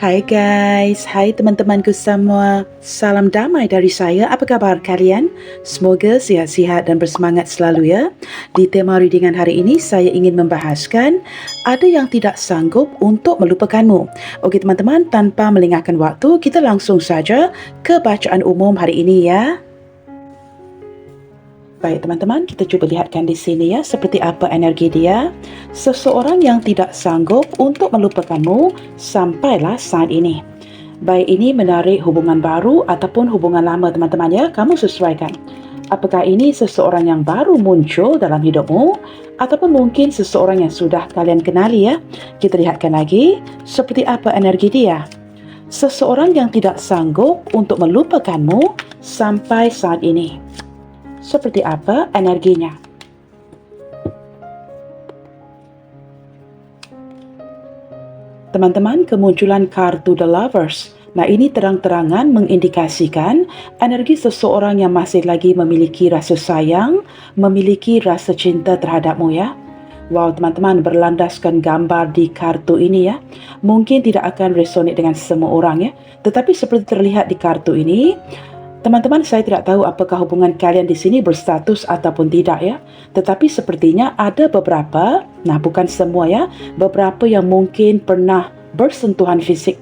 Hai guys, hai teman-temanku semua. Salam damai dari saya. Apa kabar kalian? Semoga sihat-sihat dan bersemangat selalu ya. Di tema readingan hari ini saya ingin membahaskan ada yang tidak sanggup untuk melupakanmu. Okey teman-teman, tanpa melengahkan waktu, kita langsung saja ke bacaan umum hari ini ya. Baik teman-teman, kita cuba lihatkan di sini ya seperti apa energi dia. Seseorang yang tidak sanggup untuk melupakanmu sampailah saat ini. Baik ini menarik hubungan baru ataupun hubungan lama teman-teman ya, kamu sesuaikan. Apakah ini seseorang yang baru muncul dalam hidupmu ataupun mungkin seseorang yang sudah kalian kenali ya. Kita lihatkan lagi seperti apa energi dia. Seseorang yang tidak sanggup untuk melupakanmu sampai saat ini. Seperti apa energinya? Teman-teman, kemunculan kartu The Lovers. Nah, ini terang-terangan mengindikasikan energi seseorang yang masih lagi memiliki rasa sayang, memiliki rasa cinta terhadapmu ya. Wow, teman-teman, berlandaskan gambar di kartu ini ya. Mungkin tidak akan resonate dengan semua orang ya. Tetapi seperti terlihat di kartu ini, teman-teman, saya tidak tahu apakah hubungan kalian di sini berstatus ataupun tidak ya. Tetapi sepertinya ada beberapa, nah bukan semua ya, beberapa yang mungkin pernah bersentuhan fisik.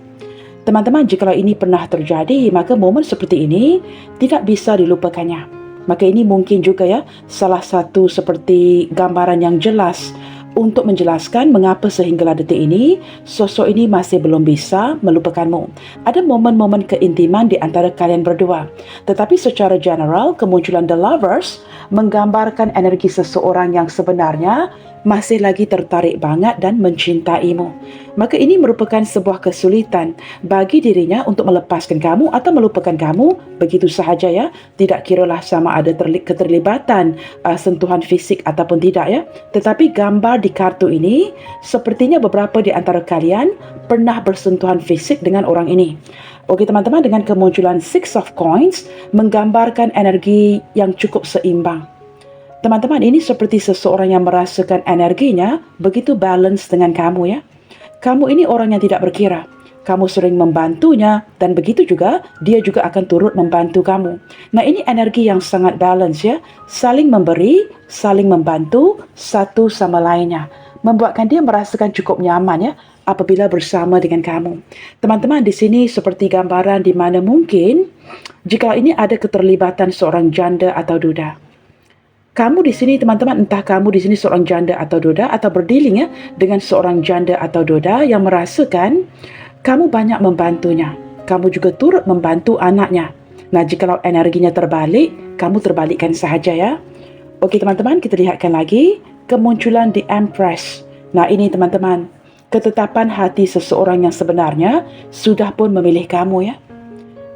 Teman-teman, jikalau ini pernah terjadi, maka momen seperti ini tidak bisa dilupakannya. Maka ini mungkin juga ya, salah satu seperti gambaran yang jelas untuk menjelaskan mengapa sehinggalah detik ini sosok ini masih belum bisa melupakanmu. Ada momen-momen keintiman di antara kalian berdua. Tetapi secara general, kemunculan The Lovers menggambarkan energi seseorang yang sebenarnya masih lagi tertarik banget dan mencintaimu. Maka ini merupakan sebuah kesulitan bagi dirinya untuk melepaskan kamu atau melupakan kamu begitu sahaja ya. Tidak kiralah sama ada keterlibatan sentuhan fisik ataupun tidak ya. Tetapi gambar di kartu ini sepertinya beberapa di antara kalian pernah bersentuhan fisik dengan orang ini. Okey teman-teman, dengan kemunculan Six of Coins menggambarkan energi yang cukup seimbang. Teman-teman, ini seperti seseorang yang merasakan energinya begitu balance dengan kamu ya. Kamu ini orang yang tidak berkira. Kamu sering membantunya dan begitu juga dia juga akan turut membantu kamu. Nah, ini energi yang sangat balance ya. Saling memberi, saling membantu satu sama lainnya. Membuatkan dia merasakan cukup nyaman ya apabila bersama dengan kamu. Teman-teman, di sini seperti gambaran di mana mungkin jika ini ada keterlibatan seorang janda atau duda. Kamu di sini teman-teman, entah kamu di sini seorang janda atau duda atau berdealing ya dengan seorang janda atau duda yang merasakan kamu banyak membantunya. Kamu juga turut membantu anaknya. Nah, jikalau energinya terbalik, kamu terbalikkan sahaja ya. Okey teman-teman, kita lihatkan lagi kemunculan The Empress. Nah, ini teman-teman, ketetapan hati seseorang yang sebenarnya sudah pun memilih kamu ya.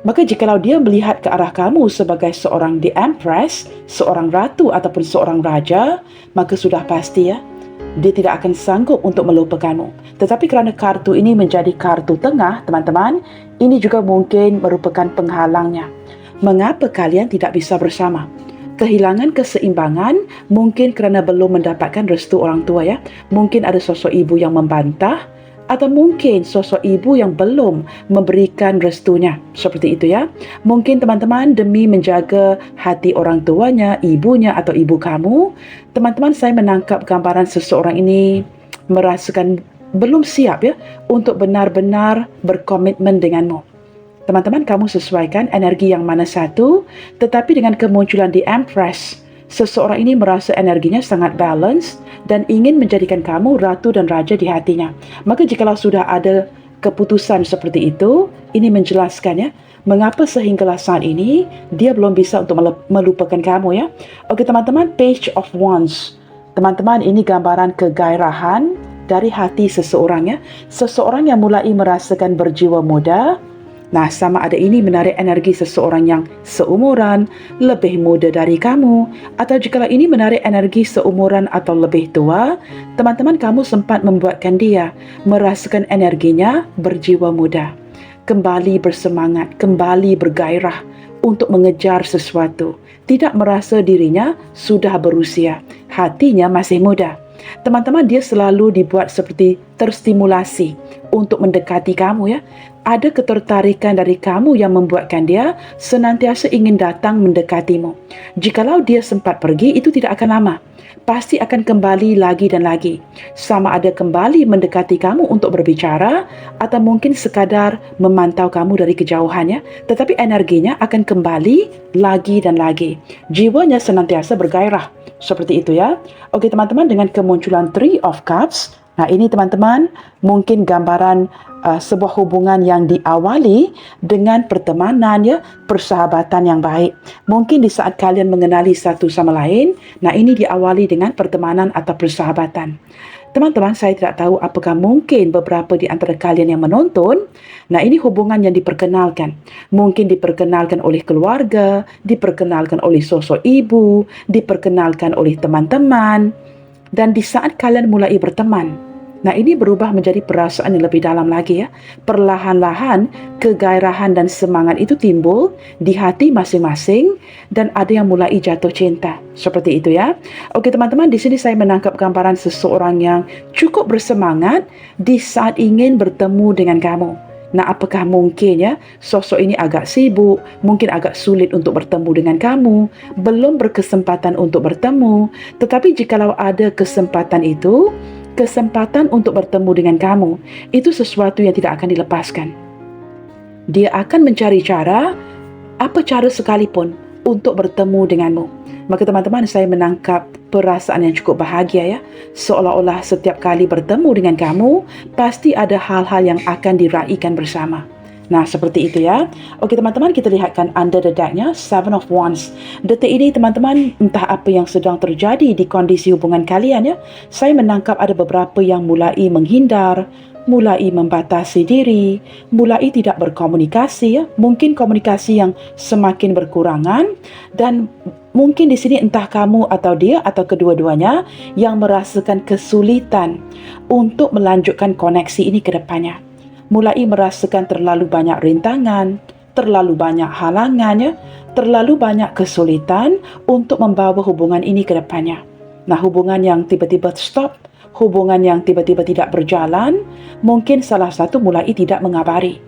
Maka jikalau dia melihat ke arah kamu sebagai seorang The Empress, seorang ratu ataupun seorang raja, maka sudah pasti ya, dia tidak akan sanggup untuk melupakanmu. Tetapi kerana kartu ini menjadi kartu tengah, teman-teman, ini juga mungkin merupakan penghalangnya. Mengapa kalian tidak bisa bersama? Kehilangan keseimbangan mungkin kerana belum mendapatkan restu orang tua ya. Mungkin ada sosok ibu yang membantah, atau mungkin sosok ibu yang belum memberikan restunya. Seperti itu ya. Mungkin teman-teman demi menjaga hati orang tuanya, ibunya atau ibu kamu, teman-teman, saya menangkap gambaran seseorang ini merasakan belum siap ya untuk benar-benar berkomitmen denganmu. Teman-teman, kamu sesuaikan energi yang mana satu, tetapi dengan kemunculan The Empress, seseorang ini merasa energinya sangat balance dan ingin menjadikan kamu ratu dan raja di hatinya. Maka jikalau sudah ada keputusan seperti itu, ini menjelaskan ya, mengapa sehinggalah saat ini dia belum bisa untuk melupakan kamu ya. Okey teman-teman, Page of Wands. Teman-teman, ini gambaran kegairahan dari hati seseorang ya. Seseorang yang mulai merasakan berjiwa muda. Nah, sama ada ini menarik energi seseorang yang seumuran, lebih muda dari kamu, atau jikalau ini menarik energi seumuran atau lebih tua, teman-teman, kamu sempat membuatkan dia merasakan energinya berjiwa muda. Kembali bersemangat, kembali bergairah untuk mengejar sesuatu. Tidak merasa dirinya sudah berusia, hatinya masih muda. Teman-teman, dia selalu dibuat seperti terstimulasi untuk mendekati kamu ya. Ada ketertarikan dari kamu yang membuatkan dia senantiasa ingin datang mendekatimu. Jikalau dia sempat pergi, itu tidak akan lama. Pasti akan kembali lagi dan lagi. Sama ada kembali mendekati kamu untuk berbicara atau mungkin sekadar memantau kamu dari kejauhan ya. Tetapi energinya akan kembali lagi dan lagi. Jiwanya senantiasa bergairah. Seperti itu ya. Oke teman-teman, dengan kemunculan Three of Cups, nah ini teman-teman mungkin gambaran sebuah hubungan yang diawali dengan pertemanan ya, persahabatan yang baik. Mungkin di saat kalian mengenali satu sama lain, nah ini diawali dengan pertemanan atau persahabatan. Teman-teman, saya tidak tahu apakah mungkin beberapa di antara kalian yang menonton, nah ini hubungan yang diperkenalkan. Mungkin diperkenalkan oleh keluarga, diperkenalkan oleh sosok ibu, diperkenalkan oleh teman-teman. Dan di saat kalian mulai berteman, nah ini berubah menjadi perasaan yang lebih dalam lagi ya. Perlahan-lahan kegairahan dan semangat itu timbul di hati masing-masing dan ada yang mulai jatuh cinta. Seperti itu ya. Oke teman-teman, di sini saya menangkap gambaran seseorang yang cukup bersemangat di saat ingin bertemu dengan kamu. Nah, apakah mungkin ya sosok ini agak sibuk, mungkin agak sulit untuk bertemu dengan kamu, belum berkesempatan untuk bertemu. Tetapi jikalau ada kesempatan itu, kesempatan untuk bertemu dengan kamu, itu sesuatu yang tidak akan dilepaskan. Dia akan mencari cara, apa cara sekalipun, untuk bertemu denganmu. Maka teman-teman, saya menangkap perasaan yang cukup bahagia ya. Seolah-olah setiap kali bertemu dengan kamu, pasti ada hal-hal yang akan diraihkan bersama. Nah, seperti itu ya. Oke teman-teman, kita lihatkan under the deck-nya, Seven of Wands. Detik ini teman-teman, entah apa yang sedang terjadi di kondisi hubungan kalian ya. Saya menangkap ada beberapa yang mulai menghindar, mulai membatasi diri, mulai tidak berkomunikasi ya. Mungkin komunikasi yang semakin berkurangan, dan mungkin di sini entah kamu atau dia atau kedua-duanya yang merasakan kesulitan untuk melanjutkan koneksi ini ke depannya. Mulai merasakan terlalu banyak rintangan, terlalu banyak halangan ya, terlalu banyak kesulitan untuk membawa hubungan ini ke depannya. Nah, hubungan yang tiba-tiba stop, hubungan yang tiba-tiba tidak berjalan, mungkin salah satu mulai tidak mengabari.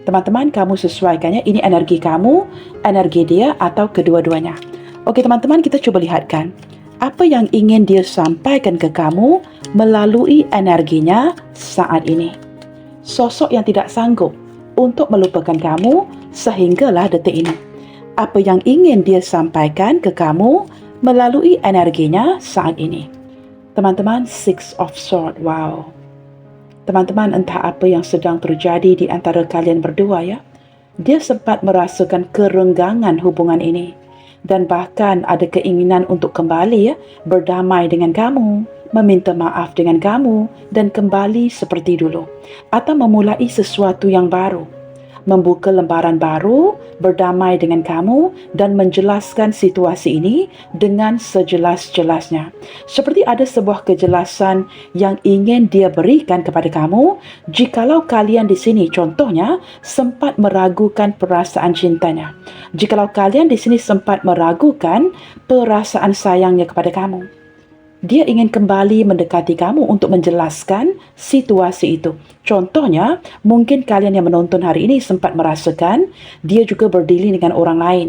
Teman-teman, kamu sesuaikannya, ini energi kamu, energi dia, atau kedua-duanya. Oke teman-teman, kita coba lihatkan apa yang ingin dia sampaikan ke kamu melalui energinya saat ini. Sosok yang tidak sanggup untuk melupakan kamu sehinggalah detik ini. Apa yang ingin dia sampaikan ke kamu melalui energinya saat ini. Teman-teman, Six of Swords. Wow. Teman-teman, entah apa yang sedang terjadi di antara kalian berdua ya. Dia sempat merasakan kerenggangan hubungan ini. Dan bahkan ada keinginan untuk kembali ya, berdamai dengan kamu, meminta maaf dengan kamu, dan kembali seperti dulu. Atau memulai sesuatu yang baru. Membuka lembaran baru, berdamai dengan kamu, dan menjelaskan situasi ini dengan sejelas-jelasnya. Seperti ada sebuah kejelasan yang ingin dia berikan kepada kamu, jikalau kalian di sini contohnya sempat meragukan perasaan cintanya. Jikalau kalian di sini sempat meragukan perasaan sayangnya kepada kamu. Dia ingin kembali mendekati kamu untuk menjelaskan situasi itu. Contohnya, mungkin kalian yang menonton hari ini sempat merasakan dia juga berdiri dengan orang lain.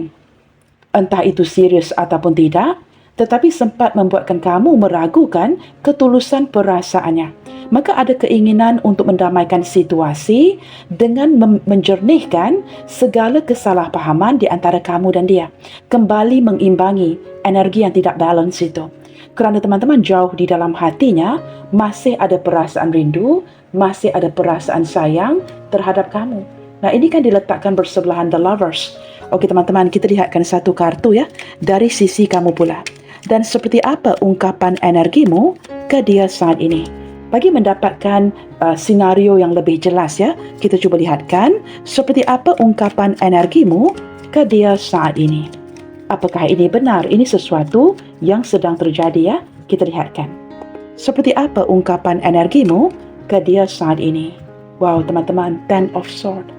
Entah itu serius ataupun tidak, tetapi sempat membuatkan kamu meragukan ketulusan perasaannya. Maka ada keinginan untuk mendamaikan situasi dengan menjernihkan segala kesalahpahaman di antara kamu dan dia. Kembali mengimbangi energi yang tidak balance itu. Kerana teman-teman jauh di dalam hatinya masih ada perasaan rindu, masih ada perasaan sayang terhadap kamu. Nah, ini kan diletakkan bersebelahan The Lovers. Oke teman-teman, kita lihatkan satu kartu ya dari sisi kamu pula. Dan seperti apa ungkapan energimu ke dia saat ini? Bagi mendapatkan senario yang lebih jelas ya, kita coba lihatkan seperti apa ungkapan energimu ke dia saat ini. Apakah ini benar? Ini sesuatu yang sedang terjadi ya? Kita lihatkan. Seperti apa ungkapan energimu ke dia saat ini? Wow teman-teman, Ten of Swords.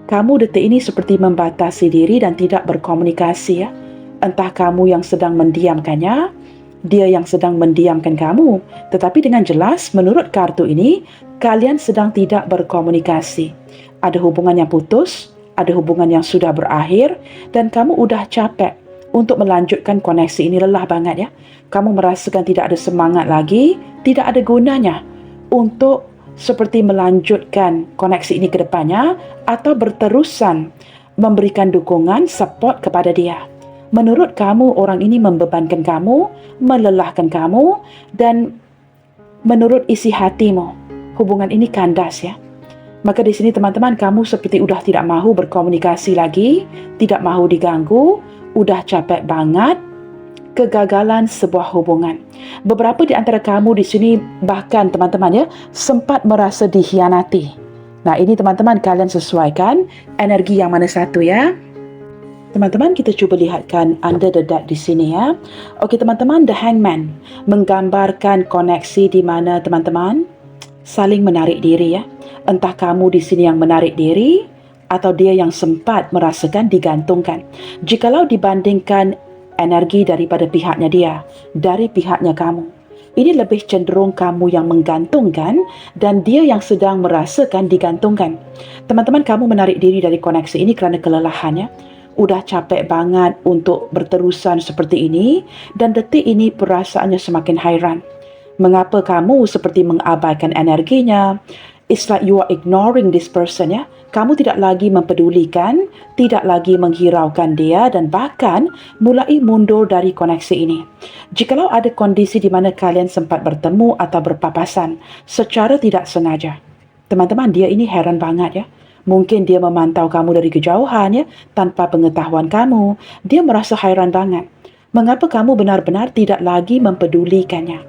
Kamu detik ini seperti membatasi diri dan tidak berkomunikasi ya. Entah kamu yang sedang mendiamkannya, dia yang sedang mendiamkan kamu. Tetapi dengan jelas, menurut kartu ini, kalian sedang tidak berkomunikasi. Ada hubungan yang putus, ada hubungan yang sudah berakhir, dan kamu udah capek untuk melanjutkan koneksi ini. Lelah banget ya. Kamu merasakan tidak ada semangat lagi, tidak ada gunanya untuk seperti melanjutkan koneksi ini ke depannya atau berterusan memberikan dukungan, support kepada dia. Menurut kamu, orang ini membebankan kamu, melelahkan kamu, dan menurut isi hatimu, hubungan ini kandas ya. Maka di sini teman-teman, kamu seperti udah tidak mahu berkomunikasi lagi, tidak mahu diganggu, udah capek banget, kegagalan sebuah hubungan. Beberapa di antara kamu di sini bahkan teman-teman ya, sempat merasa dikhianati. Nah ini teman-teman, kalian sesuaikan energi yang mana satu ya. Teman-teman, kita cuba lihatkan under the deck di sini ya. Okey teman-teman, the hangman menggambarkan koneksi di mana teman-teman saling menarik diri ya. Entah kamu di sini yang menarik diri atau dia yang sempat merasakan digantungkan. Jikalau dibandingkan energi daripada pihaknya dia, dari pihaknya kamu, ini lebih cenderung kamu yang menggantungkan dan dia yang sedang merasakan digantungkan. Teman-teman, kamu menarik diri dari koneksi ini kerana kelelahannya. Udah capek banget untuk berterusan seperti ini dan detik ini perasaannya semakin hairan. Mengapa kamu seperti mengabaikan energinya? It's like you are ignoring this person ya. Kamu tidak lagi mempedulikan, tidak lagi menghiraukan dia dan bahkan mulai mundur dari koneksi ini. Jikalau ada kondisi di mana kalian sempat bertemu atau berpapasan secara tidak sengaja, teman-teman, dia ini heran banget ya. Mungkin dia memantau kamu dari kejauhan ya, tanpa pengetahuan kamu. Dia merasa hairan banget. Mengapa kamu benar-benar tidak lagi mempedulikannya?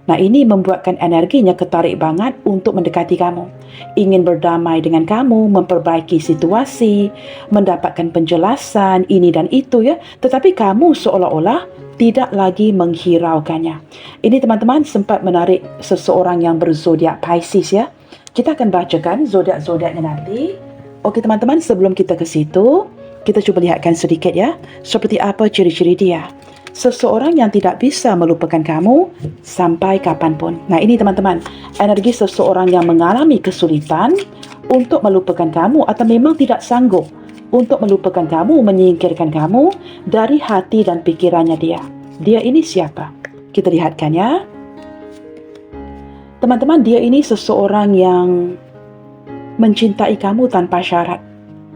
Nah ini membuatkan energinya ketarik banget untuk mendekati kamu. Ingin berdamai dengan kamu, memperbaiki situasi, mendapatkan penjelasan ini dan itu ya. Tetapi kamu seolah-olah tidak lagi menghiraukannya. Ini teman-teman sempat menarik seseorang yang berzodiak Pisces ya. Kita akan bacakan zodiak-zodiaknya nanti. Okey teman-teman, sebelum kita ke situ, kita cuba lihatkan sedikit ya, seperti apa ciri-ciri dia. Seseorang yang tidak bisa melupakan kamu sampai kapanpun. Nah ini teman-teman, energi seseorang yang mengalami kesulitan untuk melupakan kamu atau memang tidak sanggup untuk melupakan kamu, menyingkirkan kamu dari hati dan pikirannya dia. Dia ini siapa? Kita lihatkan ya. Teman-teman, dia ini seseorang yang mencintai kamu tanpa syarat.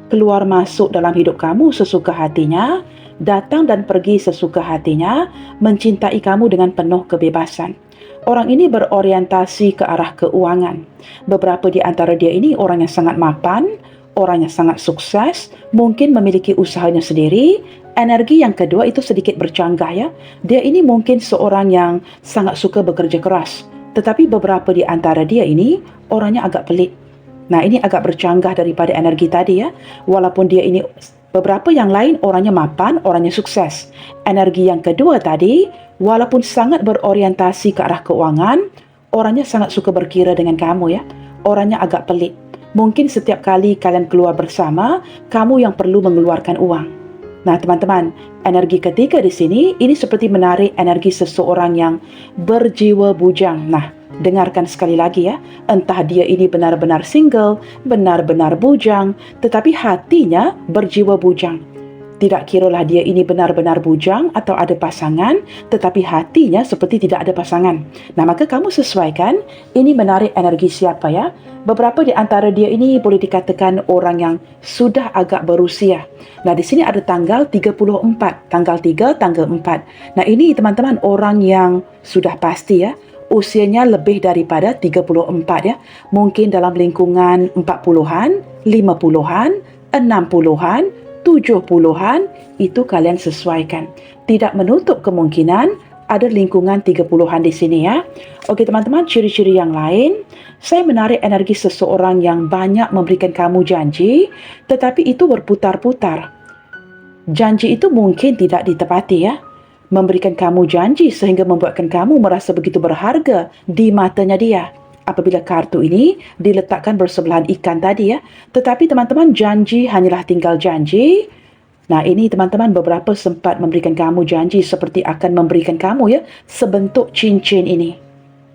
Keluar masuk dalam hidup kamu sesuka hatinya, datang dan pergi sesuka hatinya, mencintai kamu dengan penuh kebebasan. Orang ini berorientasi ke arah keuangan. Beberapa di antara dia ini orang yang sangat mapan, orang yang sangat sukses, mungkin memiliki usahanya sendiri. Energi yang kedua itu sedikit bercanggah ya. Dia ini mungkin seorang yang sangat suka bekerja keras. Tetapi beberapa di antara dia ini orangnya agak pelit. Nah ini agak bercanggah daripada energi tadi ya. Walaupun dia ini beberapa yang lain orangnya mapan, orangnya sukses. Energi yang kedua tadi, walaupun sangat berorientasi ke arah keuangan, orangnya sangat suka berkira dengan kamu ya. Orangnya agak pelit. Mungkin setiap kali kalian keluar bersama, kamu yang perlu mengeluarkan uang. Nah teman-teman, energi ketiga di sini, ini seperti menarik energi seseorang yang berjiwa bujang. Nah, dengarkan sekali lagi ya, entah dia ini benar-benar single, benar-benar bujang, tetapi hatinya berjiwa bujang. Tidak kiralah dia ini benar-benar bujang atau ada pasangan, tetapi hatinya seperti tidak ada pasangan. Nah, maka kamu sesuaikan, ini menarik energi siapa ya? Beberapa di antara dia ini boleh dikatakan orang yang sudah agak berusia. Nah, di sini ada tanggal 34, tanggal 3, tanggal 4. Nah, ini teman-teman orang yang sudah pasti ya, usianya lebih daripada 34 ya. Mungkin dalam lingkungan 40-an, 50-an, 60-an, 70-an, itu kalian sesuaikan. Tidak menutup kemungkinan ada lingkungan 30-an di sini ya. Okey teman-teman, ciri-ciri yang lain, saya menarik energi seseorang yang banyak memberikan kamu janji, tetapi itu berputar-putar. Janji itu mungkin tidak ditepati ya. Memberikan kamu janji sehingga membuatkan kamu merasa begitu berharga di matanya dia. Apabila kartu ini diletakkan bersebelahan ikan tadi ya. Tetapi teman-teman, janji hanyalah tinggal janji. Nah, ini teman-teman beberapa sempat memberikan kamu janji seperti akan memberikan kamu ya sebentuk cincin ini.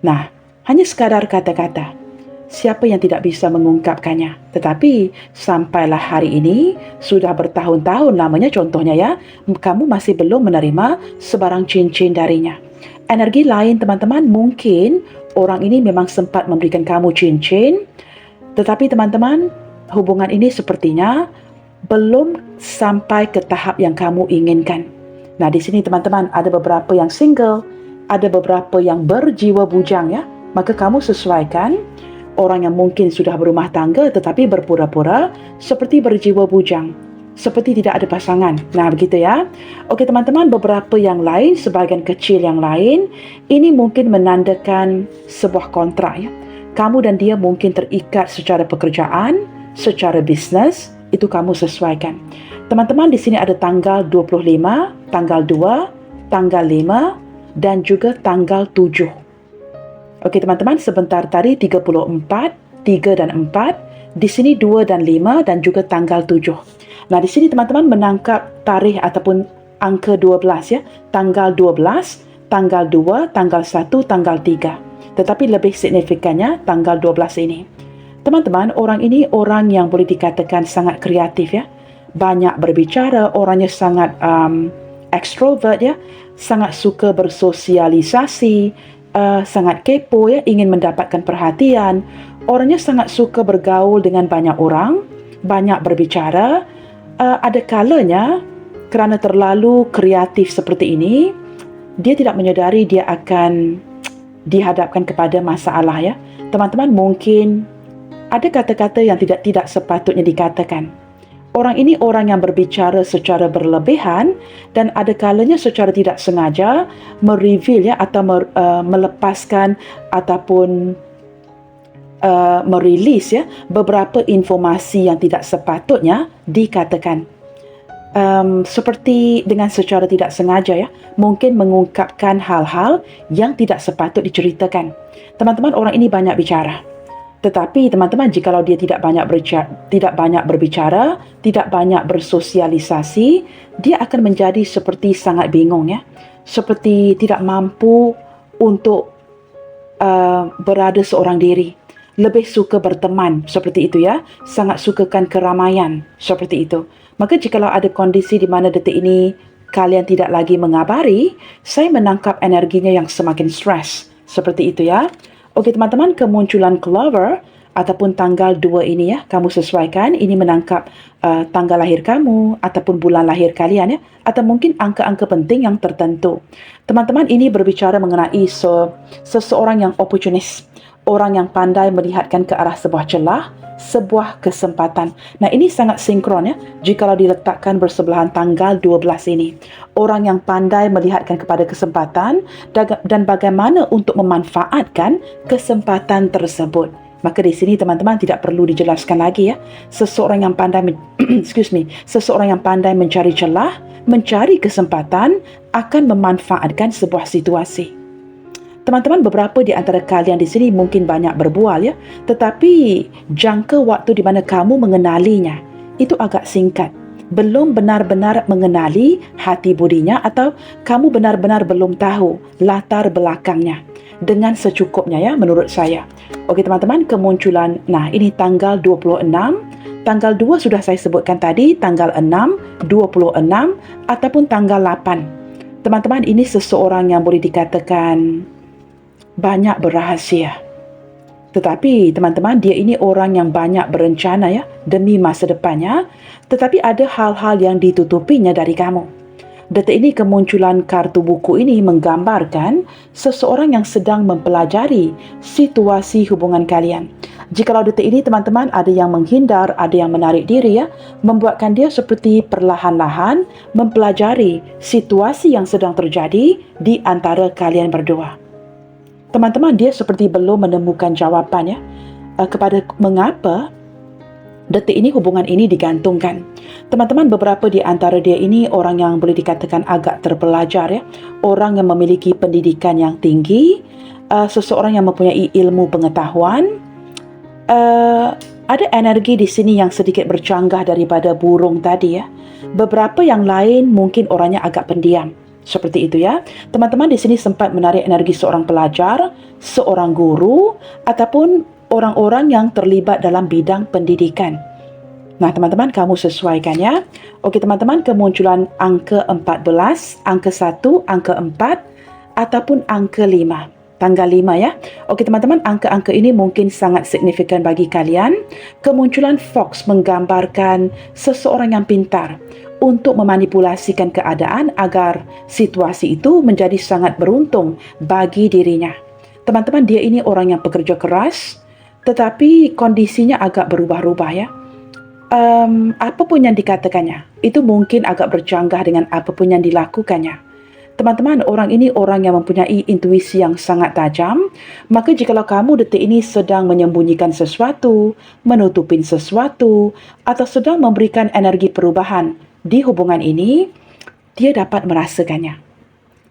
Nah, hanya sekadar kata-kata. Siapa yang tidak bisa mengungkapkannya? Tetapi sampailah hari ini, sudah bertahun-tahun lamanya contohnya ya, kamu masih belum menerima sebarang cincin darinya. Energi lain teman-teman, mungkin orang ini memang sempat memberikan kamu cincin, tetapi teman-teman, hubungan ini sepertinya belum sampai ke tahap yang kamu inginkan. Nah, di sini teman-teman ada beberapa yang single, ada beberapa yang berjiwa bujang ya. Maka kamu sesuaikan orang yang mungkin sudah berumah tangga tetapi berpura-pura seperti berjiwa bujang, seperti tidak ada pasangan. Nah, begitu ya. Okey teman-teman, beberapa yang lain, sebahagian kecil yang lain, ini mungkin menandakan sebuah kontrak ya. Kamu dan dia mungkin terikat secara pekerjaan, secara bisnes, itu kamu sesuaikan. Teman-teman, di sini ada tanggal 25, tanggal 2, tanggal 5 dan juga tanggal 7. Okey teman-teman, sebentar tadi 34, 3 dan 4, di sini 2 dan 5 dan juga tanggal 7. Nah, di sini teman-teman menangkap tarikh ataupun angka 12 ya, tanggal 12, tanggal 2, tanggal 1, tanggal 3. Tetapi lebih signifikannya tanggal 12 ini. Teman-teman, orang ini orang yang boleh dikatakan sangat kreatif ya. Banyak berbicara, orangnya sangat extrovert ya, sangat suka bersosialisasi, sangat kepo ya, ingin mendapatkan perhatian. Orangnya sangat suka bergaul dengan banyak orang, banyak berbicara. Ada kalanya kerana terlalu kreatif seperti ini, dia tidak menyedari dia akan dihadapkan kepada masalah ya. Teman-teman, mungkin ada kata-kata yang tidak sepatutnya dikatakan. Orang ini orang yang berbicara secara berlebihan dan ada kalanya secara tidak sengaja mereveal ya, atau melepaskan ataupun merilis ya beberapa informasi yang tidak sepatutnya dikatakan. Seperti dengan secara tidak sengaja ya, mungkin mengungkapkan hal-hal yang tidak sepatut diceritakan. Teman-teman, orang ini banyak bicara. Tetapi teman-teman, jikalau dia tidak banyak berbicara, tidak banyak bersosialisasi, dia akan menjadi seperti sangat bingung ya. Seperti tidak mampu untuk berada seorang diri. Lebih suka berteman seperti itu ya. Sangat sukakan keramaian seperti itu. Maka jikalau ada kondisi di mana detik ini kalian tidak lagi mengabari, saya menangkap energinya yang semakin stres. Seperti itu ya. Okey teman-teman, kemunculan Clover ataupun tanggal 2 ini ya, kamu sesuaikan. Ini menangkap tanggal lahir kamu ataupun bulan lahir kalian ya, atau mungkin angka-angka penting yang tertentu. Teman-teman, ini berbicara mengenai seseorang yang opportunis, orang yang pandai melihatkan ke arah sebuah celah, sebuah kesempatan. Nah, ini sangat sinkron ya, jikalau diletakkan bersebelahan tanggal 12 ini. Orang yang pandai melihatkan kepada kesempatan dan bagaimana untuk memanfaatkan kesempatan tersebut. Maka di sini teman-teman tidak perlu dijelaskan lagi ya. Seseorang yang pandai seseorang yang pandai mencari celah, mencari kesempatan akan memanfaatkan sebuah situasi. Teman-teman, beberapa di antara kalian di sini mungkin banyak berbual ya, tetapi jangka waktu di mana kamu mengenalinya itu agak singkat. Belum benar-benar mengenali hati budinya atau kamu benar-benar belum tahu latar belakangnya dengan secukupnya ya menurut saya. Okey teman-teman, kemunculan, nah ini tanggal 26, tanggal 2 sudah saya sebutkan tadi, tanggal 6, 26 ataupun tanggal 8. Teman-teman, ini seseorang yang boleh dikatakan banyak berrahasia. Tetapi teman-teman, dia ini orang yang banyak berencana ya demi masa depannya, tetapi ada hal-hal yang ditutupinya dari kamu. Detik ini kemunculan kartu buku ini menggambarkan seseorang yang sedang mempelajari situasi hubungan kalian. Jikalau detik ini teman-teman ada yang menghindar, ada yang menarik diri ya, membuatkan dia seperti perlahan-lahan mempelajari situasi yang sedang terjadi di antara kalian berdua. Teman-teman, dia seperti belum menemukan jawapan ya kepada mengapa detik ini hubungan ini digantungkan. Teman-teman, beberapa di antara dia ini orang yang boleh dikatakan agak terpelajar ya, orang yang memiliki pendidikan yang tinggi, seseorang yang mempunyai ilmu pengetahuan, Ada energi di sini yang sedikit bercanggah daripada burung tadi ya. Beberapa yang lain mungkin orangnya agak pendiam. Seperti itu ya. Teman-teman di sini sempat menarik energi seorang pelajar, seorang guru, ataupun orang-orang yang terlibat dalam bidang pendidikan. Nah, teman-teman, kamu sesuaikan ya. Okey, teman-teman, kemunculan angka 14, angka 1, angka 4, ataupun angka 5. Tanggal 5 ya. Okey, teman-teman, angka-angka ini mungkin sangat signifikan bagi kalian. Kemunculan fox menggambarkan seseorang yang pintar untuk memanipulasikan keadaan agar situasi itu menjadi sangat beruntung bagi dirinya. Teman-teman, dia ini orang yang pekerja keras, tetapi kondisinya agak berubah-ubah ya. Apapun yang dikatakannya, itu mungkin agak bercanggah dengan apapun yang dilakukannya. Teman-teman, orang ini orang yang mempunyai intuisi yang sangat tajam. Maka jikalau kamu detik ini sedang menyembunyikan sesuatu, menutupin sesuatu, atau sedang memberikan energi perubahan di hubungan ini, dia dapat merasakannya.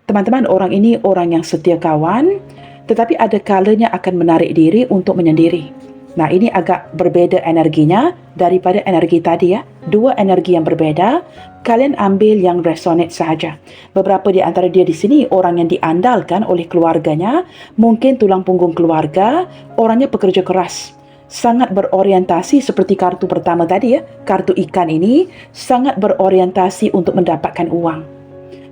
Teman-teman, orang ini orang yang setia kawan, tetapi ada kalanya akan menarik diri untuk menyendiri. Nah, ini agak berbeza energinya daripada energi tadi ya. Dua energi yang berbeza, kalian ambil yang resonate sahaja. Beberapa di antara dia di sini orang yang diandalkan oleh keluarganya, mungkin tulang punggung keluarga, orangnya pekerja keras. Sangat berorientasi seperti kartu pertama tadi ya, kartu ikan ini sangat berorientasi untuk mendapatkan uang.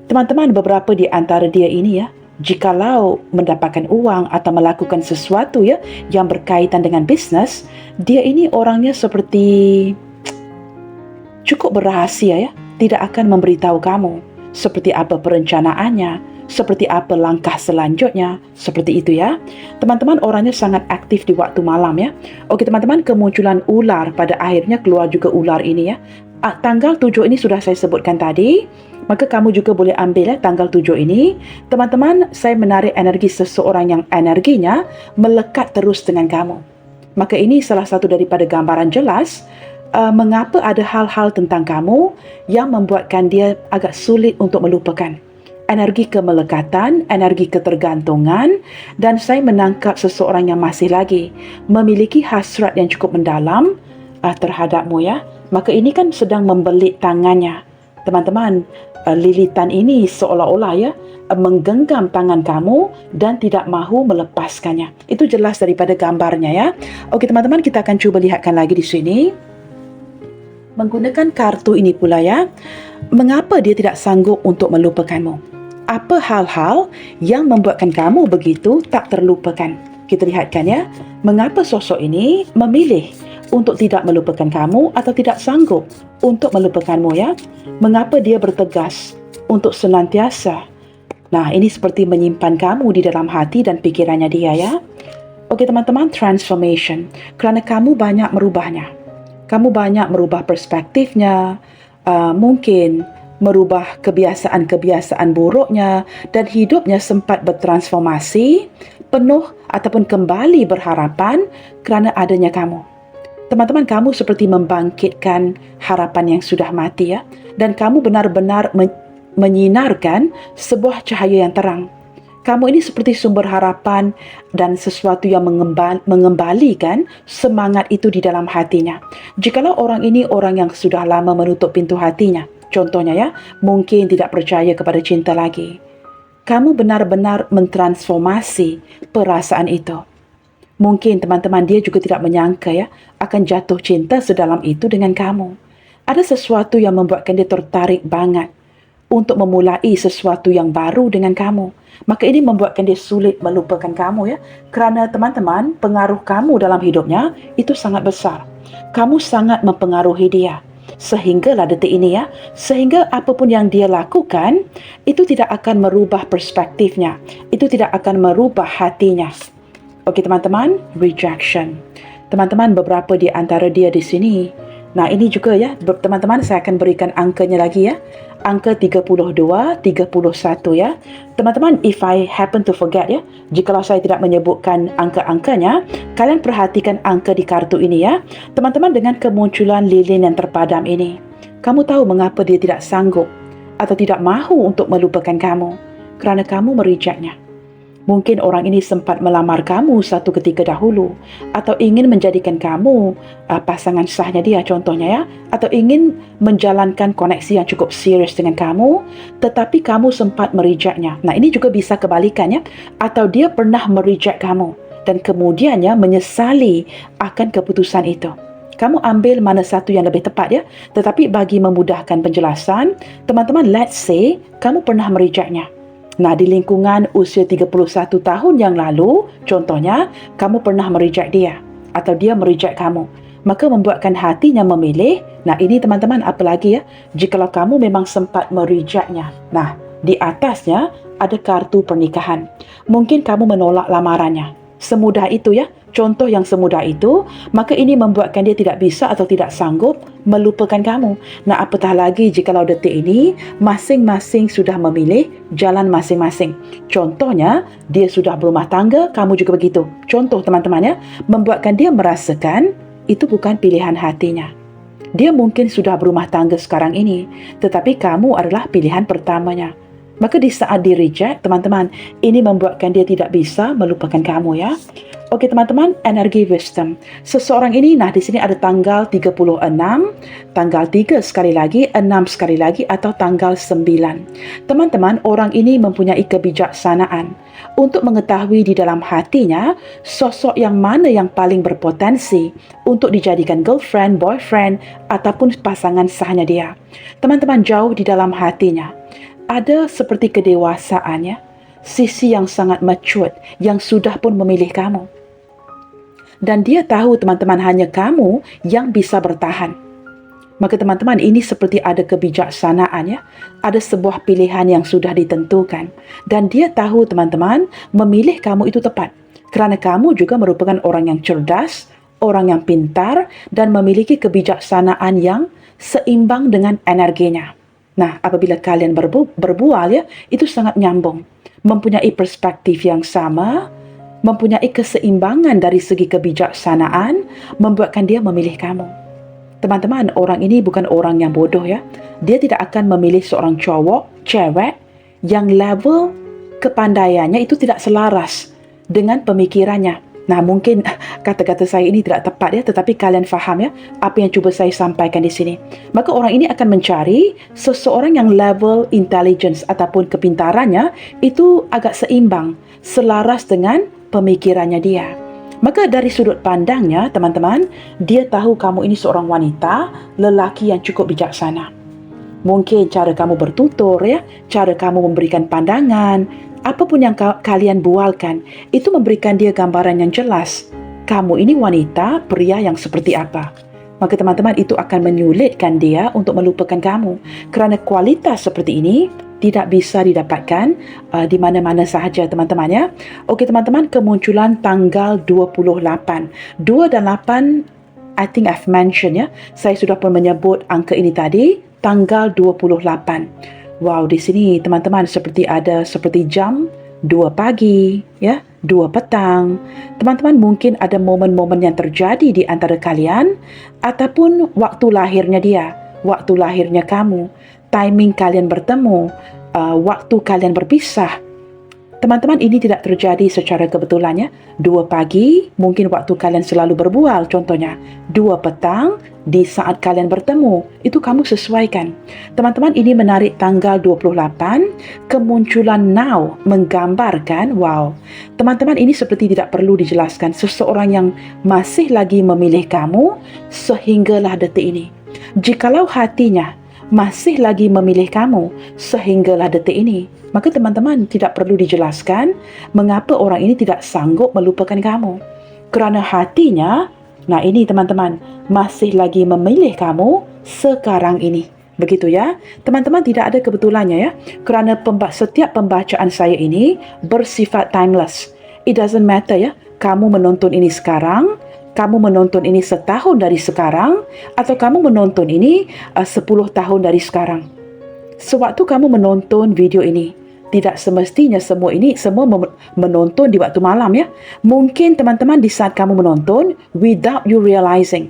Teman-teman, beberapa di antara dia ini ya, jikalau mendapatkan uang atau melakukan sesuatu ya yang berkaitan dengan bisnes, dia ini orangnya seperti cukup berrahasia ya, tidak akan memberitahu kamu seperti apa perencanaannya, seperti apa langkah selanjutnya, seperti itu ya. Teman-teman, orangnya sangat aktif di waktu malam ya. Okey teman-teman, kemunculan ular, pada akhirnya keluar juga ular ini ya. Tanggal 7 ini sudah saya sebutkan tadi. Maka kamu juga boleh ambil tanggal 7 ini. Teman-teman, saya menarik energi seseorang yang energinya melekat terus dengan kamu. Maka ini salah satu daripada gambaran jelas mengapa ada hal-hal tentang kamu yang membuatkan dia agak sulit untuk melupakan. Energi kemelekatan, energi ketergantungan, dan saya menangkap seseorang yang masih lagi memiliki hasrat yang cukup mendalam terhadapmu ya. Maka ini kan sedang membelit tangannya. Teman-teman, lilitan ini seolah-olah ya menggenggam tangan kamu dan tidak mahu melepaskannya. Itu jelas daripada gambarnya ya. Okey teman-teman, kita akan cuba lihatkan lagi di sini. Menggunakan kartu ini pula ya. Mengapa dia tidak sanggup untuk melupakanmu? Apa hal-hal yang membuatkan kamu begitu tak terlupakan? Kita lihatkan ya. Mengapa sosok ini memilih untuk tidak melupakan kamu atau tidak sanggup untuk melupakanmu ya? Mengapa dia bertegas untuk senantiasa? Nah, ini seperti menyimpan kamu di dalam hati dan pikirannya dia ya. Okey teman-teman, transformation. Kerana kamu banyak merubahnya. Kamu banyak merubah perspektifnya, mungkin merubah kebiasaan-kebiasaan buruknya, dan hidupnya sempat bertransformasi, penuh ataupun kembali berharapan kerana adanya kamu. Teman-teman, kamu seperti membangkitkan harapan yang sudah mati ya. Dan kamu benar-benar menyinarkan sebuah cahaya yang terang. Kamu ini seperti sumber harapan dan sesuatu yang mengembalikan semangat itu di dalam hatinya. Jikalau orang ini orang yang sudah lama menutup pintu hatinya, contohnya ya, mungkin tidak percaya kepada cinta lagi. Kamu benar-benar mentransformasi perasaan itu. Mungkin teman-teman dia juga tidak menyangka ya akan jatuh cinta sedalam itu dengan kamu. Ada sesuatu yang membuatkan dia tertarik banget untuk memulai sesuatu yang baru dengan kamu. Maka ini membuatkan dia sulit melupakan kamu ya. Kerana teman-teman, pengaruh kamu dalam hidupnya itu sangat besar. Kamu sangat mempengaruhi dia. Sehinggalah detik ini ya, sehingga apapun yang dia lakukan itu tidak akan merubah perspektifnya. Itu tidak akan merubah hatinya. Okey teman-teman, rejection. Teman-teman, beberapa di antara dia di sini. Nah, ini juga ya, teman-teman, saya akan berikan angkanya lagi ya. Angka 32, 31 ya. Teman-teman, if I happen to forget ya, jikalau saya tidak menyebutkan angka-angkanya, kalian perhatikan angka di kartu ini ya. Teman-teman, dengan kemunculan lilin yang terpadam ini, kamu tahu mengapa dia tidak sanggup atau tidak mahu untuk melupakan kamu? Kerana kamu merejectnya. Mungkin orang ini sempat melamar kamu satu ketika dahulu, atau ingin menjadikan kamu pasangan sahnya dia contohnya ya, atau ingin menjalankan koneksi yang cukup serius dengan kamu, tetapi kamu sempat merejectnya. Nah, ini juga bisa kebalikannya, atau dia pernah mereject kamu dan kemudiannya menyesali akan keputusan itu. Kamu ambil mana satu yang lebih tepat ya. Tetapi bagi memudahkan penjelasan, teman-teman, let's say kamu pernah merejectnya. Nah, di lingkungan usia 31 tahun yang lalu, contohnya, kamu pernah mereject dia atau dia mereject kamu. Maka membuatkan hatinya memilih. Nah, ini teman-teman, apa lagi ya? Jikalau kamu memang sempat merejectnya. Nah, di atasnya ada kartu pernikahan. Mungkin kamu menolak lamarannya. Semudah itu ya. Contoh yang semudah itu, maka ini membuatkan dia tidak bisa atau tidak sanggup melupakan kamu. Nah, apatah lagi jikalau detik ini masing-masing sudah memilih jalan masing-masing. Contohnya, dia sudah berumah tangga, kamu juga begitu. Contoh teman-teman ya, membuatkan dia merasakan itu bukan pilihan hatinya. Dia mungkin sudah berumah tangga sekarang ini, tetapi kamu adalah pilihan pertamanya. Maka di saat di reject, teman-teman, ini membuatkan dia tidak bisa melupakan kamu ya. Okey teman-teman, energi wisdom. Seseorang ini, nah di sini ada tanggal 36, tanggal 3 sekali lagi, 6 sekali lagi, atau tanggal 9. Teman-teman, orang ini mempunyai kebijaksanaan untuk mengetahui di dalam hatinya sosok yang mana yang paling berpotensi untuk dijadikan girlfriend, boyfriend, ataupun pasangan sahnya dia. Teman-teman, jauh di dalam hatinya ada seperti kedewasaannya, sisi yang sangat mature yang sudah pun memilih kamu. Dan dia tahu teman-teman hanya kamu yang bisa bertahan. Maka teman-teman, ini seperti ada kebijaksanaan ya. Ada sebuah pilihan yang sudah ditentukan. Dan dia tahu teman-teman memilih kamu itu tepat. Kerana kamu juga merupakan orang yang cerdas, orang yang pintar dan memiliki kebijaksanaan yang seimbang dengan energinya. Nah, apabila kalian berbual ya, itu sangat nyambung. Mempunyai perspektif yang sama, mempunyai keseimbangan dari segi kebijaksanaan, membuatkan dia memilih kamu. Teman-teman, orang ini bukan orang yang bodoh ya. Dia tidak akan memilih seorang cewek yang level kepandaiannya itu tidak selaras dengan pemikirannya. Nah, mungkin kata-kata saya ini tidak tepat ya, tetapi kalian faham ya apa yang cuba saya sampaikan di sini. Maka orang ini akan mencari seseorang yang level intelligence ataupun kepintarannya itu agak seimbang, selaras dengan pemikirannya dia. Maka dari sudut pandangnya, teman-teman, dia tahu kamu ini seorang wanita, lelaki yang cukup bijaksana. Mungkin cara kamu bertutur ya, cara kamu memberikan pandangan, apapun yang kalian bualkan, itu memberikan dia gambaran yang jelas. Kamu ini wanita, pria yang seperti apa. Maka teman-teman, itu akan menyulitkan dia untuk melupakan kamu. Kerana kualitas seperti ini tidak bisa didapatkan di mana-mana sahaja teman-teman ya. Okey teman-teman, kemunculan tanggal 28. 2 dan 8, I think I've mentioned ya. Saya sudah pun menyebut angka ini tadi, tanggal 28. Wow, di sini teman-teman seperti jam 2 pagi, ya, 2 petang. Teman-teman mungkin ada momen-momen yang terjadi di antara kalian ataupun waktu lahirnya dia, waktu lahirnya kamu, timing kalian bertemu, waktu kalian berpisah. Teman-teman, ini tidak terjadi secara kebetulan ya. 2 pagi, mungkin waktu kalian selalu berbual, contohnya 2 petang, di saat kalian bertemu, itu kamu sesuaikan. Teman-teman, ini menarik tanggal 28, kemunculan now menggambarkan, wow. Teman-teman, ini seperti tidak perlu dijelaskan, seseorang yang masih lagi memilih kamu sehinggalah detik ini. Jikalau hatinya masih lagi memilih kamu sehinggalah detik ini, maka teman-teman tidak perlu dijelaskan mengapa orang ini tidak sanggup melupakan kamu. Kerana hatinya, nah ini teman-teman, masih lagi memilih kamu sekarang ini. Begitu ya. Teman-teman, tidak ada kebetulannya ya. Kerana setiap pembacaan saya ini bersifat timeless. It doesn't matter ya. Kamu menonton ini sekarang, kamu menonton ini setahun dari sekarang, atau kamu menonton ini 10 tahun dari sekarang. Sewaktu kamu menonton video ini, tidak semestinya semua menonton di waktu malam ya. Mungkin teman-teman di saat kamu menonton, without you realizing,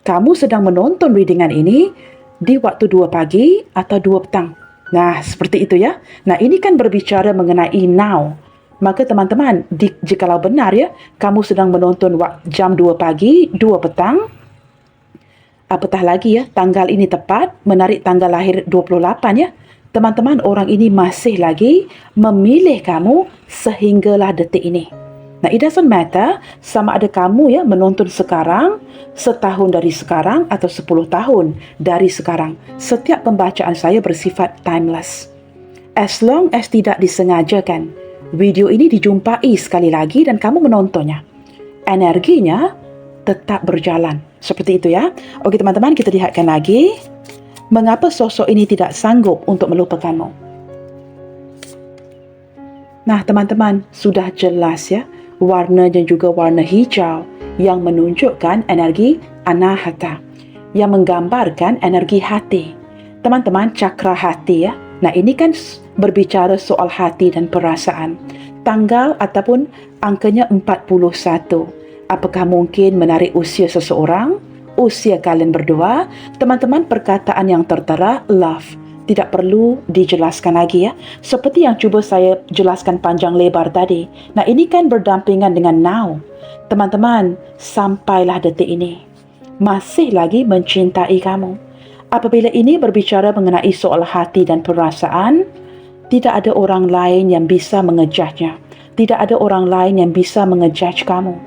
kamu sedang menonton readingan ini di waktu 2 pagi atau 2 petang. Nah, seperti itu ya. Nah, ini kan berbicara mengenai now. Maka teman-teman, jikalau benar ya, kamu sedang menonton jam 2 pagi, 2 petang, apatah lagi ya, tanggal ini tepat, menarik tanggal lahir 28 ya, teman-teman, orang ini masih lagi memilih kamu sehinggalah detik ini. Nah, it doesn't matter sama ada kamu ya menonton sekarang, setahun dari sekarang atau 10 tahun dari sekarang. Setiap pembacaan saya bersifat timeless. As long as tidak disengajakan, video ini dijumpai sekali lagi dan kamu menontonnya, energinya tetap berjalan. Seperti itu ya. Oke teman-teman, kita lihatkan lagi. Mengapa sosok ini tidak sanggup untuk melupakanmu? Nah teman-teman, sudah jelas ya. Warnanya juga warna hijau yang menunjukkan energi anahata, yang menggambarkan energi hati. Teman-teman, cakra hati ya. Nah ini kan berbicara soal hati dan perasaan. Tanggal ataupun angkanya 41. Apakah mungkin menarik usia seseorang? Usia kalian berdua? Teman-teman, perkataan yang tertera love tidak perlu dijelaskan lagi ya. Seperti yang cuba saya jelaskan panjang lebar tadi. Nah ini kan berdampingan dengan now. Teman-teman, sampailah detik ini masih lagi mencintai kamu. Apabila ini berbicara mengenai soal hati dan perasaan, tidak ada orang lain yang bisa mengejudge-nya. Tidak ada orang lain yang bisa mengejudge kamu.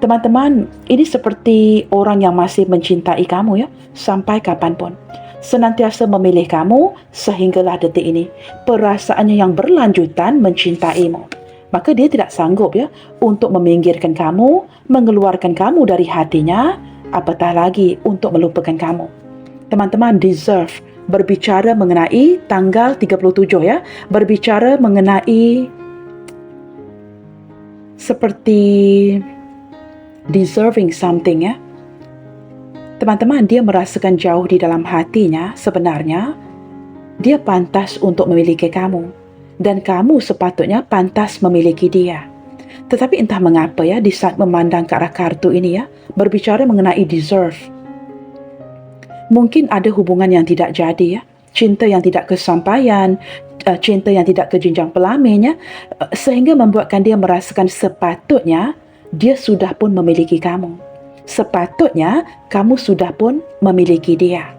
Teman-teman, ini seperti orang yang masih mencintai kamu ya, sampai kapanpun. Senantiasa memilih kamu sehinggalah detik ini. Perasaannya yang berlanjutan mencintaimu. Maka dia tidak sanggup ya untuk meminggirkan kamu, mengeluarkan kamu dari hatinya, apatah lagi untuk melupakan kamu. Teman-teman, deserve berbicara mengenai tanggal 37 ya, berbicara mengenai seperti deserving something ya. Teman-teman, dia merasakan jauh di dalam hatinya sebenarnya dia pantas untuk memiliki kamu dan kamu sepatutnya pantas memiliki dia. Tetapi entah mengapa ya, di saat memandang ke arah kartu ini ya, berbicara mengenai deserve, mungkin ada hubungan yang tidak jadi ya, cinta yang tidak kesampaian, cinta yang tidak ke jenjang pelamin ya, sehingga membuatkan dia merasakan sepatutnya dia sudah pun memiliki kamu. Sepatutnya kamu sudah pun memiliki dia.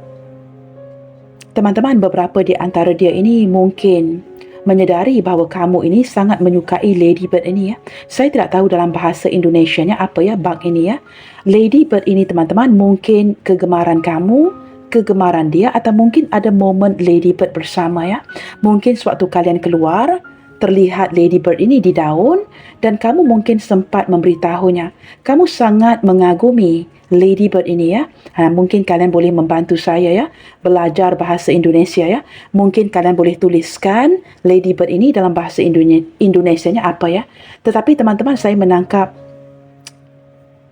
Teman-teman, beberapa di antara dia ini mungkin menyedari bahawa kamu ini sangat menyukai ladybird ini ya. Saya tidak tahu dalam bahasa Indonesianya apa ya bug ini ya. Ladybird ini teman-teman mungkin kegemaran kamu, kegemaran dia, atau mungkin ada momen ladybird bersama ya. Mungkin sewaktu kalian keluar, terlihat ladybird ini di daun dan kamu mungkin sempat memberitahunya. Kamu sangat mengagumi ladybird ini ya. Mungkin kalian boleh membantu saya ya belajar bahasa Indonesia ya. Mungkin kalian boleh tuliskan ladybird ini dalam bahasa Indonesianya apa ya. Tetapi teman-teman, saya menangkap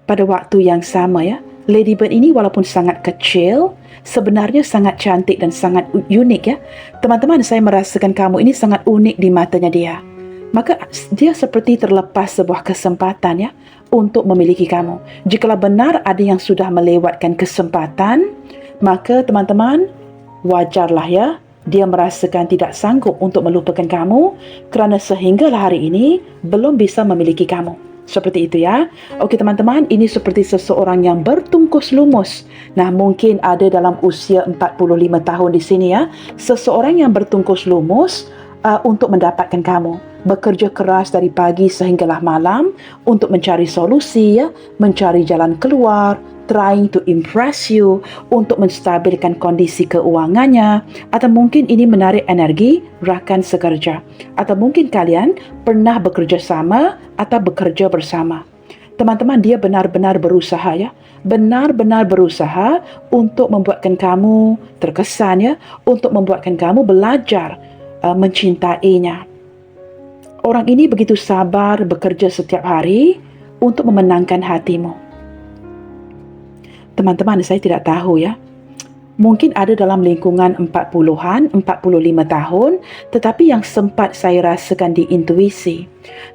pada waktu yang sama ya, ladybird ini walaupun sangat kecil, sebenarnya sangat cantik dan sangat unik ya. Teman-teman, saya merasakan kamu ini sangat unik di matanya dia. Maka dia seperti terlepas sebuah kesempatan ya untuk memiliki kamu. Jikalau benar ada yang sudah melewatkan kesempatan, maka teman-teman, wajarlah ya dia merasakan tidak sanggup untuk melupakan kamu kerana sehinggalah hari ini belum bisa memiliki kamu. Seperti itu ya. Okey teman-teman, ini seperti seseorang yang bertungkus lumus. Nah, mungkin ada dalam usia 45 tahun di sini ya. Seseorang yang bertungkus lumus untuk mendapatkan kamu. Bekerja keras dari pagi sehinggalah malam untuk mencari solusi ya, mencari jalan keluar, trying to impress you, untuk menstabilkan kondisi keuangannya, atau mungkin ini menarik energi rakan sekerja, atau mungkin kalian pernah bekerja sama atau bekerja bersama. Teman-teman, dia benar-benar berusaha ya, benar-benar berusaha untuk membuatkan kamu terkesan ya, untuk membuatkan kamu belajar mencintainya. Orang ini begitu sabar bekerja setiap hari untuk memenangkan hatimu. Teman-teman, saya tidak tahu ya. Mungkin ada dalam lingkungan 40-an, 45 tahun, tetapi yang sempat saya rasakan di intuisi.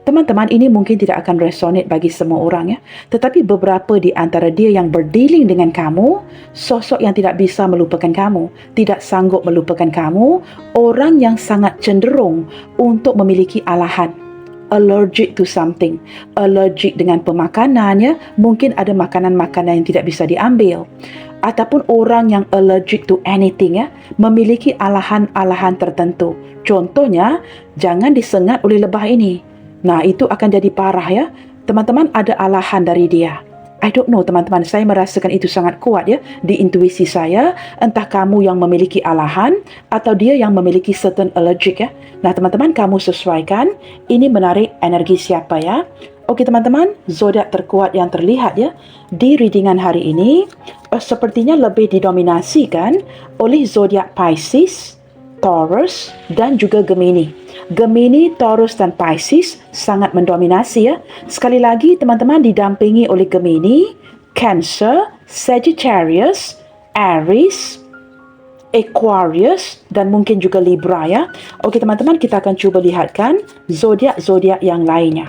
Teman-teman, ini mungkin tidak akan resonate bagi semua orang ya. Tetapi beberapa di antara dia yang berdealing dengan kamu, sosok yang tidak bisa melupakan kamu, tidak sanggup melupakan kamu, orang yang sangat cenderung untuk memiliki alahan. allergic to something. Allergic dengan pemakanan ya, mungkin ada makanan-makanan yang tidak bisa diambil. Ataupun orang yang allergic to anything ya, memiliki alahan-alahan tertentu. Contohnya, jangan disengat oleh lebah ini. Nah, itu akan jadi parah ya. Teman-teman ada alahan dari dia. I don't know teman-teman, saya merasakan itu sangat kuat ya di intuisi saya. Entah kamu yang memiliki alahan atau dia yang memiliki certain allergic ya. Nah teman-teman, kamu sesuaikan. Ini menarik energi siapa ya. Okey teman-teman, zodiak terkuat yang terlihat ya di readingan hari ini sepertinya lebih didominasikan oleh zodiak Pisces, Taurus dan juga Gemini. Gemini, Taurus dan Pisces sangat mendominasi ya. Sekali lagi teman-teman didampingi oleh Gemini, Cancer, Sagittarius, Aries, Aquarius dan mungkin juga Libra ya. Okey teman-teman, kita akan cuba lihatkan zodiak-zodiak yang lainnya.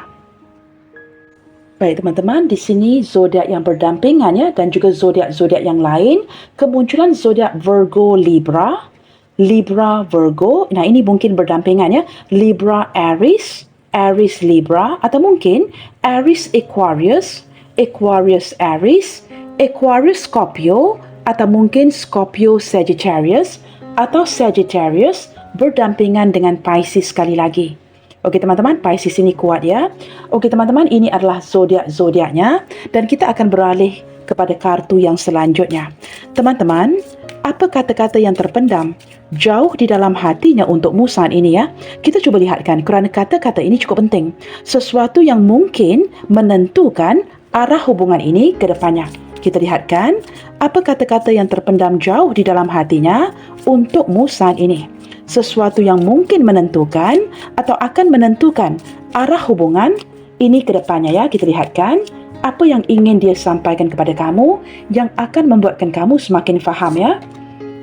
Baik teman-teman, di sini zodiak yang berdampingan ya dan juga zodiak-zodiak yang lain. Kemunculan zodiak Virgo, Libra, Libra, Virgo. Nah, ini mungkin berdampingan ya. Libra, Aries, Aries, Libra. Atau mungkin Aries, Aquarius, Aquarius, Aries, Aquarius, Scorpio. Atau mungkin Scorpio, Sagittarius. Atau Sagittarius berdampingan dengan Pisces sekali lagi. Okey teman-teman, Pisces ini kuat ya. Okey teman-teman, ini adalah zodiak-zodiaknya. Dan kita akan beralih kepada kartu yang selanjutnya. Teman-teman, apa kata-kata yang terpendam jauh di dalam hatinya untukmu saat ini ya? Kita cuba lihatkan kerana kata-kata ini cukup penting. Sesuatu yang mungkin menentukan arah hubungan ini ke depannya. Kita lihatkan apa kata-kata yang terpendam jauh di dalam hatinya untukmu saat ini. Sesuatu yang mungkin menentukan atau akan menentukan arah hubungan ini ke depannya ya. Kita lihatkan apa yang ingin dia sampaikan kepada kamu yang akan membuatkan kamu semakin faham ya.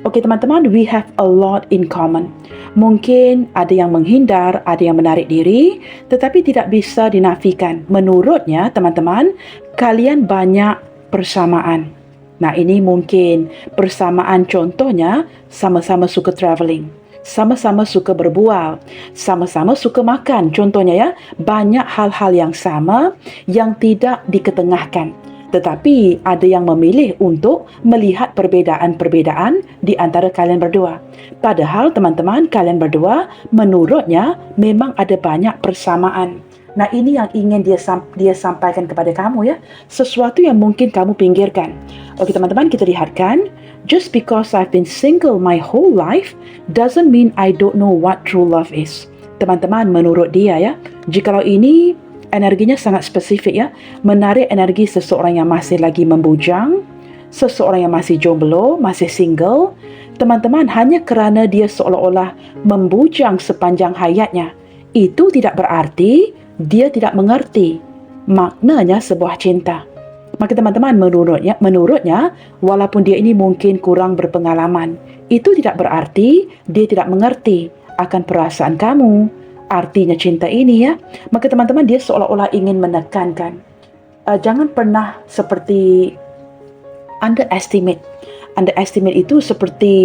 Okey teman-teman, we have a lot in common. Mungkin ada yang menghindar, ada yang menarik diri, tetapi tidak bisa dinafikan. Menurutnya teman-teman, kalian banyak persamaan. Nah, ini mungkin persamaan contohnya sama-sama suka travelling. Sama-sama suka berbual, sama-sama suka makan. Contohnya ya, banyak hal-hal yang sama yang tidak diketengahkan. Tetapi ada yang memilih untuk melihat perbezaan-perbezaan di antara kalian berdua. Padahal teman-teman, kalian berdua menurutnya memang ada banyak persamaan. Nah, ini yang ingin dia sampaikan kepada kamu ya. Sesuatu yang mungkin kamu pinggirkan. Okey teman-teman, kita lihatkan. Just because I've been single my whole life doesn't mean I don't know what true love is. Teman-teman, menurut dia ya, jikalau ini energinya sangat spesifik ya, menarik energi seseorang yang masih lagi membujang, seseorang yang masih jomblo, masih single. Teman-teman, hanya kerana dia seolah-olah membujang sepanjang hayatnya, itu tidak berarti dia tidak mengerti maknanya sebuah cinta. Maka teman-teman, menurutnya walaupun dia ini mungkin kurang berpengalaman, itu tidak berarti dia tidak mengerti akan perasaan kamu, artinya cinta ini ya. Maka teman-teman, dia seolah-olah ingin menekankan. Jangan pernah seperti underestimate. Underestimate itu seperti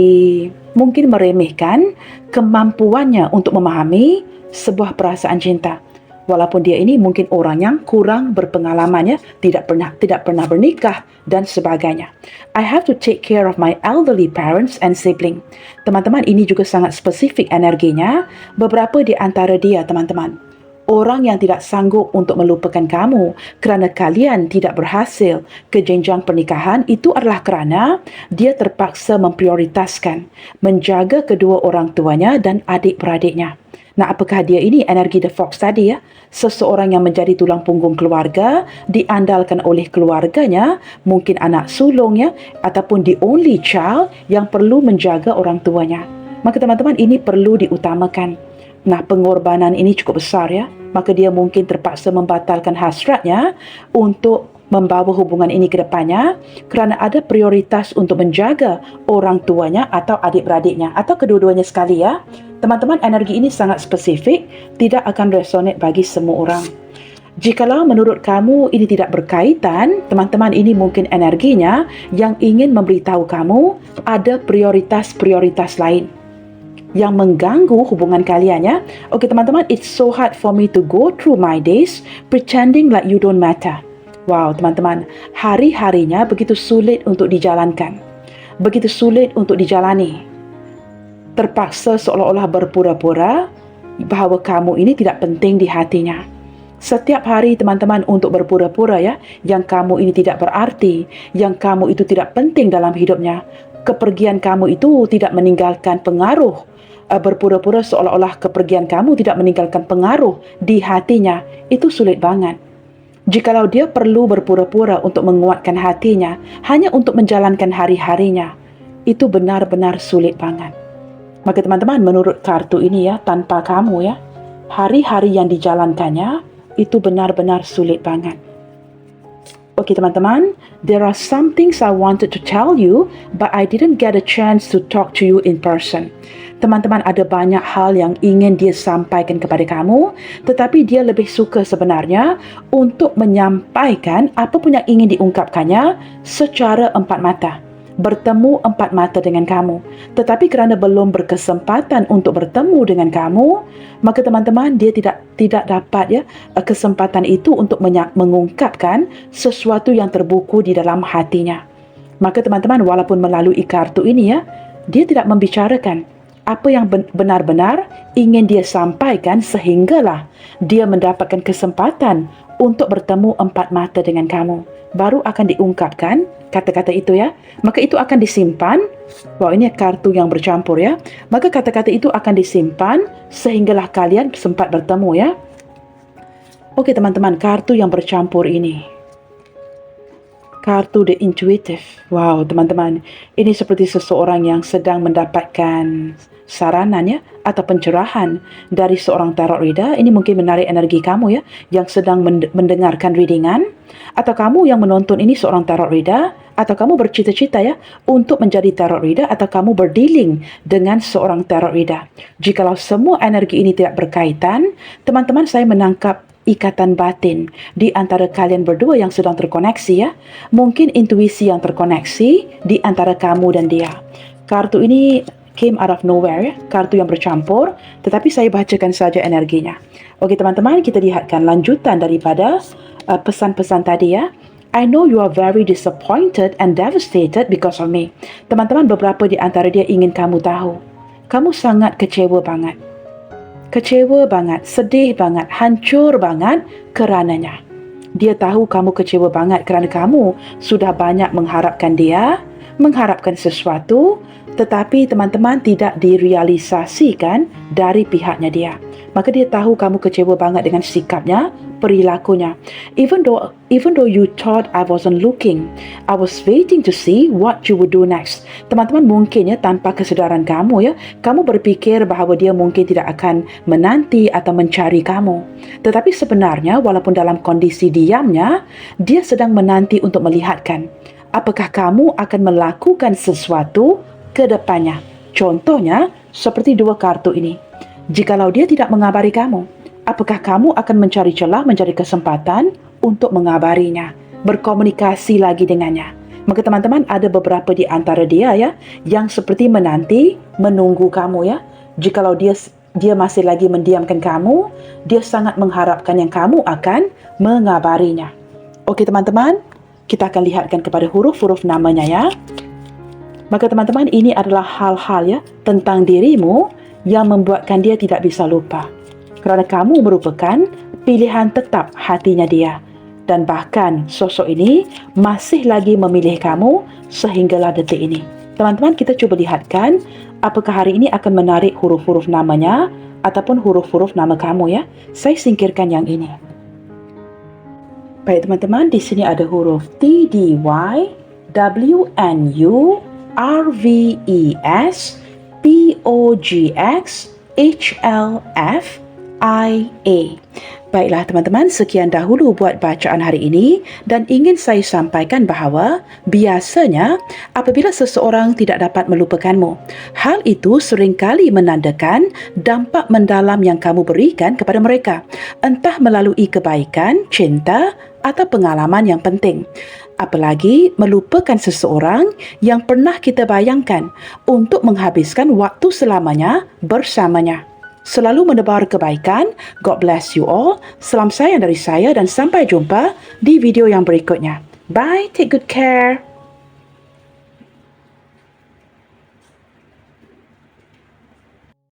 mungkin meremehkan kemampuannya untuk memahami sebuah perasaan cinta. Walaupun dia ini mungkin orang yang kurang berpengalaman ya, tidak pernah bernikah dan sebagainya. I have to take care of my elderly parents and sibling. Teman-teman, ini juga sangat spesifik energinya. Beberapa di antara dia, teman-teman, orang yang tidak sanggup untuk melupakan kamu kerana kalian tidak berhasil ke jenjang pernikahan, itu adalah kerana dia terpaksa memprioritaskan menjaga kedua orang tuanya dan adik-beradiknya. Nah, apakah dia ini energi The Fox tadi ya? Seseorang yang menjadi tulang punggung keluarga, diandalkan oleh keluarganya, mungkin anak sulung ya, ataupun the only child yang perlu menjaga orang tuanya. Maka teman-teman, ini perlu diutamakan. Nah, pengorbanan ini cukup besar ya. Maka dia mungkin terpaksa membatalkan hasratnya untuk membawa hubungan ini ke depannya kerana ada prioritas untuk menjaga orang tuanya atau adik-beradiknya atau kedua-duanya sekali ya. Teman-teman, energi ini sangat spesifik, tidak akan resonate bagi semua orang. Jikalau menurut kamu ini tidak berkaitan, teman-teman, ini mungkin energinya yang ingin memberitahu kamu ada prioritas-prioritas lain. yang mengganggu hubungan kalian ya. Okey teman-teman, it's so hard for me to go through my days pretending like you don't matter. Wow, teman-teman, hari-harinya begitu sulit untuk dijalankan. Begitu sulit untuk dijalani. Terpaksa seolah-olah berpura-pura bahawa kamu ini tidak penting di hatinya. Setiap hari teman-teman untuk berpura-pura ya, yang kamu ini tidak berarti, yang kamu itu tidak penting dalam hidupnya. Kepergian kamu itu tidak meninggalkan pengaruh. Berpura-pura seolah-olah kepergian kamu tidak meninggalkan pengaruh di hatinya. Itu sulit banget. Jikalau dia perlu berpura-pura untuk menguatkan hatinya, hanya untuk menjalankan hari-harinya, itu benar-benar sulit banget. Maka teman-teman, menurut kartu ini ya, tanpa kamu ya, hari-hari yang dijalankannya, itu benar-benar sulit banget. Okey teman-teman, there are some things I wanted to tell you, but I didn't get a chance to talk to you in person. Teman-teman, ada banyak hal yang ingin dia sampaikan kepada kamu, tetapi dia lebih suka sebenarnya untuk menyampaikan apa pun yang ingin diungkapkannya secara empat mata. Bertemu empat mata dengan kamu. Tetapi kerana belum berkesempatan untuk bertemu dengan kamu, maka teman-teman, dia tidak dapat ya kesempatan itu untuk mengungkapkan sesuatu yang terbuku di dalam hatinya. Maka teman-teman, walaupun melalui kartu ini ya, dia tidak membicarakan apa yang benar-benar ingin dia sampaikan sehinggalah dia mendapatkan kesempatan untuk bertemu empat mata dengan kamu. Baru akan diungkapkan kata-kata itu ya. Maka itu akan disimpan. Wah, ini kartu yang bercampur ya. Maka kata-kata itu akan disimpan sehinggalah kalian sempat bertemu ya. Okey teman-teman, kartu yang bercampur ini. Kartu The Intuitive. Wow, teman-teman. Ini seperti seseorang yang sedang mendapatkan saranan ya, atau pencerahan dari seorang tarot reader. Ini mungkin menarik energi kamu ya, yang sedang mendengarkan readingan. Atau kamu yang menonton ini seorang tarot reader. Atau kamu bercita-cita ya, untuk menjadi tarot reader. Atau kamu berdealing dengan seorang tarot reader. Jikalau semua energi ini tidak berkaitan, teman-teman, saya menangkap ikatan batin di antara kalian berdua yang sedang terkoneksi ya. Mungkin intuisi yang terkoneksi di antara kamu dan dia. Kartu ini came out of nowhere ya, kartu yang bercampur, tetapi saya bacakan saja energinya. Okey teman-teman, kita lihatkan lanjutan daripada pesan-pesan tadi ya. I know you are very disappointed and devastated because of me. Teman-teman, beberapa di antara dia ingin kamu tahu, kamu sangat kecewa banget. Kecewa banget, sedih banget, hancur banget kerananya. Dia tahu kamu kecewa banget kerana kamu sudah banyak mengharapkan dia, mengharapkan sesuatu, tetapi teman-teman tidak direalisasikan dari pihaknya dia. Maka dia tahu kamu kecewa banget dengan sikapnya, perilakunya. Even though you thought I wasn't looking, I was waiting to see what you would do next. Teman-teman, mungkin ya tanpa kesedaran kamu ya, kamu berfikir bahawa dia mungkin tidak akan menanti atau mencari kamu. Tetapi sebenarnya walaupun dalam kondisi diamnya, dia sedang menanti untuk melihatkan apakah kamu akan melakukan sesuatu ke depannya. Contohnya seperti dua kartu ini. Jikalau dia tidak mengabari kamu, apakah kamu akan mencari celah, mencari kesempatan untuk mengabarinya, berkomunikasi lagi dengannya. Maka teman-teman, ada beberapa di antara dia ya yang seperti menanti, menunggu kamu ya. Jikalau dia masih lagi mendiamkan kamu, dia sangat mengharapkan yang kamu akan mengabarinya. Okey teman-teman, kita akan lihatkan kepada huruf-huruf namanya ya. Maka teman-teman, ini adalah hal-hal ya tentang dirimu yang membuatkan dia tidak bisa lupa. Kerana kamu merupakan pilihan tetap hatinya dia. Dan bahkan sosok ini masih lagi memilih kamu sehinggalah detik ini. Teman-teman, kita cuba lihatkan apakah hari ini akan menarik huruf-huruf namanya ataupun huruf-huruf nama kamu ya. Saya singkirkan yang ini. Baik teman-teman, di sini ada huruf T, D, Y, W, N, U, R, V, E, S, P, O, G, X, H, L, F, I, A. Baiklah teman-teman, sekian dahulu buat bacaan hari ini dan ingin saya sampaikan bahawa biasanya apabila seseorang tidak dapat melupakanmu, hal itu seringkali menandakan dampak mendalam yang kamu berikan kepada mereka, entah melalui kebaikan, cinta atau pengalaman yang penting. Apalagi melupakan seseorang yang pernah kita bayangkan untuk menghabiskan waktu selamanya bersamanya. Selalu menebar kebaikan. God bless you all. Salam sayang dari saya dan sampai jumpa di video yang berikutnya. Bye, take good care.